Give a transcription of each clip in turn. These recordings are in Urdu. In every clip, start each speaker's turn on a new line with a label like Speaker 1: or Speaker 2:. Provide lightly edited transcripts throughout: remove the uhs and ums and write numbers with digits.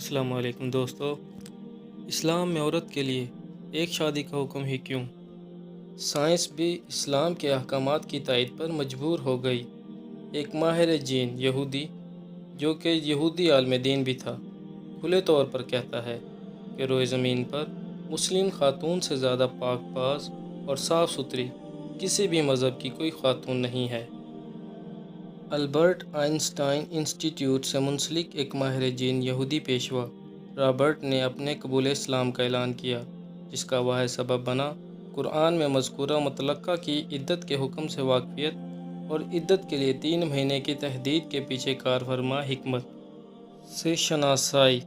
Speaker 1: السلام علیکم دوستو۔ اسلام میں عورت کے لیے ایک شادی کا حکم ہی کیوں؟ سائنس بھی اسلام کے احکامات کی تائید پر مجبور ہو گئی۔ ایک ماہر جین یہودی جو کہ یہودی عالم دین بھی تھا، کھلے طور پر کہتا ہے کہ روئے زمین پر مسلم خاتون سے زیادہ پاک باز اور صاف ستھری کسی بھی مذہب کی کوئی خاتون نہیں ہے۔ البرٹ آئنسٹائن انسٹی ٹیوٹ سے منسلک ایک ماہر جین یہودی پیشوا رابرٹ نے اپنے قبول اسلام کا اعلان کیا، جس کا واحد سبب بنا قرآن میں مذکورہ مطلقہ کی عدت کے حکم سے واقفیت اور عدت کے لیے 3 مہینے کی تحدید کے پیچھے کار فرما حکمت سے شناسائی۔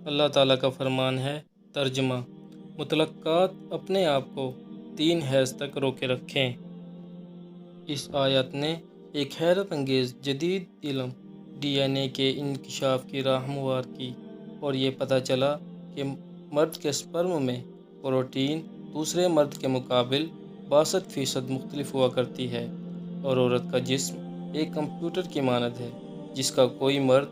Speaker 1: اللہ تعالیٰ کا فرمان ہے، ترجمہ: مطلقات اپنے آپ کو 3 حیض تک روکے رکھیں۔ اس آیت نے ایک حیرت انگیز جدید علم ڈی این اے کے انکشاف کی راہ ہموار کی، اور یہ پتہ چلا کہ مرد کے سپرم میں پروٹین دوسرے مرد کے مقابل 62% مختلف ہوا کرتی ہے، اور عورت کا جسم ایک کمپیوٹر کی مانند ہے جس کا کوئی مرد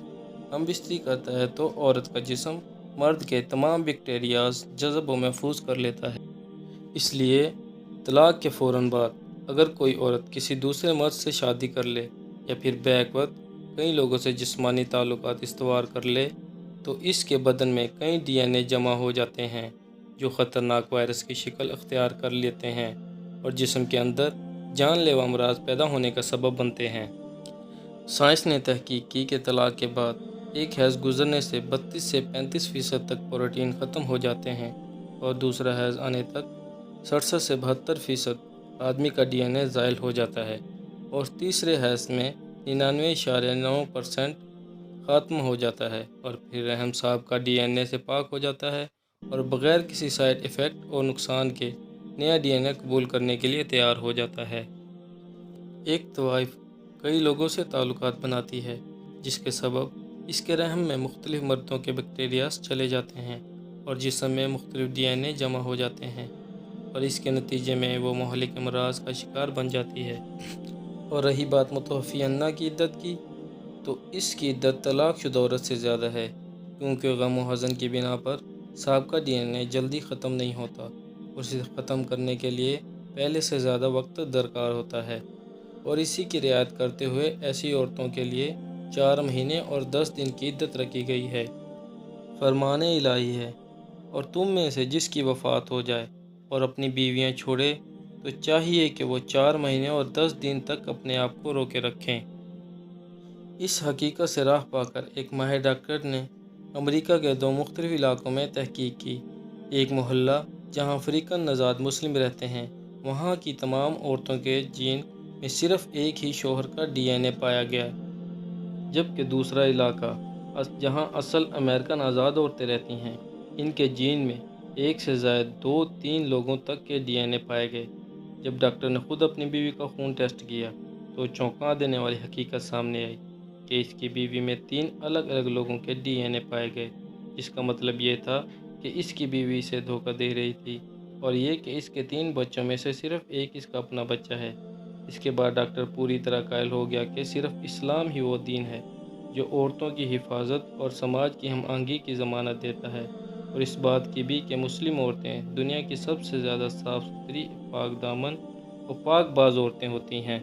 Speaker 1: ہم بستری کرتا ہے تو عورت کا جسم مرد کے تمام بیکٹیریاز جذب و محفوظ کر لیتا ہے۔ اس لیے طلاق کے فوراً بعد اگر کوئی عورت کسی دوسرے مرد سے شادی کر لے یا پھر بیک وقت کئی لوگوں سے جسمانی تعلقات استوار کر لے تو اس کے بدن میں کئی ڈی این اے جمع ہو جاتے ہیں جو خطرناک وائرس کی شکل اختیار کر لیتے ہیں اور جسم کے اندر جان لیوا امراض پیدا ہونے کا سبب بنتے ہیں۔ سائنس نے تحقیق کی کہ طلاق کے بعد ایک حیض گزرنے سے 32 سے 35% تک پروٹین ختم ہو جاتے ہیں، اور دوسرا حیض آنے تک 67 سے 72% آدمی کا ڈی این اے زائل ہو جاتا ہے، اور تیسرے حیض میں 99.9% ختم ہو جاتا ہے، اور پھر رحم صاحب کا ڈی این اے سے پاک ہو جاتا ہے اور بغیر کسی سائیڈ ایفیکٹ اور نقصان کے نیا ڈی این اے قبول کرنے کے لیے تیار ہو جاتا ہے۔ ایک طوائف کئی لوگوں سے تعلقات بناتی ہے جس کے سبب اس کے رحم میں مختلف مردوں کے بیکٹیریاز چلے جاتے ہیں اور جسم میں مختلف ڈی این اے جمع ہو جاتے ہیں، اور اس کے نتیجے میں وہ مہلک امراض کا شکار بن جاتی ہے۔ اور رہی بات متوفی انا کی عدت کی، تو اس کی عدت طلاق شدہ عورت سے زیادہ ہے، کیونکہ غم و حزن کی بنا پر سابقہ ڈی این اے جلدی ختم نہیں ہوتا اور اسے ختم کرنے کے لیے پہلے سے زیادہ وقت درکار ہوتا ہے، اور اسی کی رعایت کرتے ہوئے ایسی عورتوں کے لیے 4 مہینے اور 10 دن کی عدت رکھی گئی ہے۔ فرمان الہی ہے، اور تم میں سے جس کی وفات ہو جائے اور اپنی بیویاں چھوڑے تو چاہیے کہ وہ 4 مہینے اور 10 دن تک اپنے آپ کو روکے رکھیں۔ اس حقیقت سے راہ پا کر ایک ماہر ڈاکٹر نے امریکہ کے 2 مختلف علاقوں میں تحقیق کی۔ ایک محلہ جہاں افریقن نژاد مسلم رہتے ہیں، وہاں کی تمام عورتوں کے جین میں صرف ایک ہی شوہر کا ڈی این اے پایا گیا، جبکہ دوسرا علاقہ جہاں اصل امریکن آزاد عورتیں رہتی ہیں، ان کے جین میں ایک سے زائد 2-3 لوگوں تک کے ڈی این اے پائے گئے۔ جب ڈاکٹر نے خود اپنی بیوی کا خون ٹیسٹ کیا تو چونکا دینے والی حقیقت سامنے آئی کہ اس کی بیوی میں 3 الگ الگ لوگوں کے ڈی این اے پائے گئے، جس کا مطلب یہ تھا کہ اس کی بیوی اسے دھوکہ دے رہی تھی، اور یہ کہ اس کے 3 بچوں میں سے صرف ایک اس کا اپنا بچہ ہے۔ اس کے بعد ڈاکٹر پوری طرح قائل ہو گیا کہ صرف اسلام ہی وہ دین ہے جو عورتوں کی حفاظت اور سماج کی ہم آہنگی کی ضمانت دیتا ہے، اور اس بات کی بھی کہ مسلم عورتیں دنیا کی سب سے زیادہ صاف ستھری، پاک دامن اور پاک باز عورتیں ہوتی ہیں۔